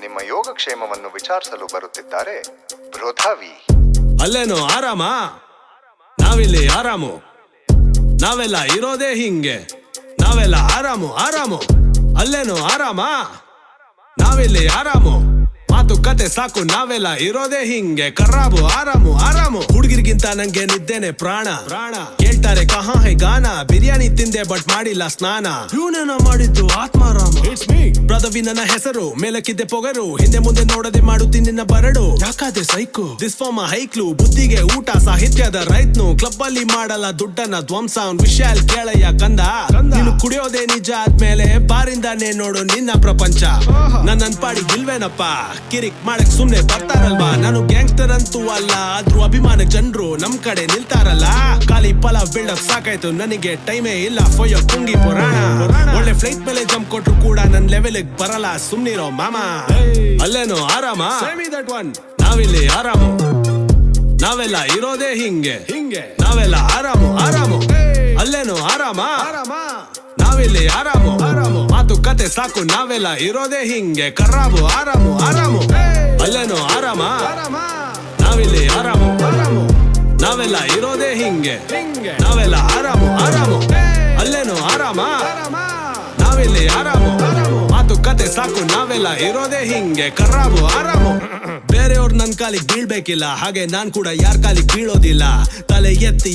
ನಿಮ್ಮ ಯೋಗಕ್ಷೇಮವನ್ನು ವಿಚಾರಿಸಲು ಬರುತ್ತಿದ್ದಾರೆ ಬೃಧಾವಿ. ಅಲ್ಲೇನೋ ಆರಾಮ, ನಾವಿಲ್ಲಿ ಆರಾಮು, ನಾವೆಲ್ಲ ಇರೋದೇ ಹಿಂಗೆ, ನಾವೆಲ್ಲ ಆರಾಮು ಆರಾಮು. ಅಲ್ಲೇನೋ ಆರಾಮ, ನಾವಿಲ್ಲಿ ಆರಾಮು, ಮಾತುಕತೆ ಸಾಕು, ನಾವೆಲ್ಲ ಇರೋದೇ ಹಿಂಗೆ, ಕರ್ರಾಬು ಆರಾಮು ಆರಾಮು. ಹುಡುಗಿರ್ಗಿಂತ ನಂಗೆ ನಿದ್ದೇನೆ ಪ್ರಾಣ ಪ್ರಾಣ. ಕೇಳ್ತಾರೆ ಕಹಾ ಹೈ ಗಾನ, ಬಿರಿಯಾನಿ ತಿಂದೆ ಬಟ್ ಮಾಡಿಲ್ಲ ಸ್ನಾನ. ಇವನೇನ ಮಾಡಿದ್ದು ಆತ್ಮಾರಾಮ. ಇಟ್ಸ್ ಮೀ ಬ್ರದವಿ ನನ್ನ ಹೆಸರು, ಮೇಲಕ್ಕಿದ್ದೆ ಪೊಗರು, ಹಿಂದೆ ಮುಂದೆ ನೋಡದೆ ಮಾಡುತ್ತೀನಿ ನಿನ್ನ ಬರಡು. ಯಾಕಾದೆ ಸೈಕು ದಿಸ್ ಫಾರ್ಮ್ ಹೈಕ್ಲು, ಬುದ್ಧಿಗೆ ಊಟ ಸಾಹಿತ್ಯದ ರೈತ್ನು. ಕ್ಲಬ್ ಅಲ್ಲಿ ಮಾಡಲ್ಲ ದುಡ್ಡನ್ನ ಧ್ವಂಸ, ಅವ್ನ್ ವಿಷಯ ಕೇಳಯ್ಯ ಕಂದ. ನೀನು ಕುಡಿಯೋದೇ ನಿಜ ಆದ್ಮೇಲೆ ಬಾರಿಂದಾನೆ ನೋಡು ನಿನ್ನ ಪ್ರಪಂಚ. ನನ್ನ ಪಾಡಿ ಗಿಲ್ವೇನಪ್ಪ, ಕಿರಿಕ್ ಮಾಡಕ್ ಸುಮ್ನೆ ಬರ್ತಾರಲ್ವಾ. ನಾನು ಗ್ಯಾಂಗ್ಸ್ಟರ್ ಅಂತೂ ಅಲ್ಲ, ಆದ್ರೂ ಅಭಿಮಾನ ಜನರು ನಮ್ ಕಡೆ ನಿಲ್ತಾರಲ್ಲ. ಖಾಲಿ ಪಲ ಬಿಲ್ಡಪ್ ಸಾಕಾಯ್ತು, ನನಗೆ ಟೈಮೇ ಇಲ್ಲ ಫೊಯ್ಯೋ ಕುಂಗಿ ಪುರಾಣ. ಒಳ್ಳೆ ಫ್ಲೈಟ್ ಮೇಲೆ ಜಂಪ್ ಕೊಟ್ರು ಕೂಡ ನನ್ ಲೆವೆಲ್ ಬರಲ್ಲ, ಸುಮ್ನಿರೋ ಮಾಮ. ಅಲ್ಲೇನೋ ಆರಾಮ, ನಾವಿಲ್ಲಿ ಆರಾಮು, ನಾವೆಲ್ಲ ಇರೋದೇ ಹಿಂಗೆ ಹಿಂಗೆ, ನಾವೆಲ್ಲ ಆರಾಮು ಆರಾಮು. ಅಲ್ಲೇನೋ ಆರಾಮ, ನಾವಿಲ್ಲಿ ಆರಾಮು ಆರಾಮು, ಮಾತುಕತೆ ಸಾಕು, ನಾವೆಲ್ಲ ಇರೋದೇ ಹಿಂಗೆ, ಕರ್ರಾಬು ಆರಾಮು ಆರಾಮು. ಅಲ್ಲೇನೋ ಆರಾಮ, ನಾವಿಲ್ಲಿ ಆರಾಮು ಆರಾಮು, ನಾವೆಲ್ಲ ಇರೋದೇ ಹಿಂಗೆ ಹಿಂಗೆ, ನಾವೆಲ್ಲ ಆರಾಮು ಆರಾಮು. ಅಲ್ಲೇನೋ ಆರಾಮ, ನಾವಿಲ್ಲಿ ಆರಾಮು ಆರಾಮು, ಮಾತುಕತೆ ಸಾಕು, ನಾವೆಲ್ಲ ಇರೋದೇ ಹಿಂಗೆ, ಕರ್ರಾಬು ಆರಾಮು. ಬೇರೆಯವ್ರು ನನ್ ಕಾಲಿಗೆ ಬೀಳ್ಬೇಕಿಲ್ಲ, ಹಾಗೆ ನಾನ್ ಕೂಡ ಯಾರ ಕಾಲಿಗೆ ಬೀಳೋದಿಲ್ಲ. ತಲೆ ಎತ್ತಿ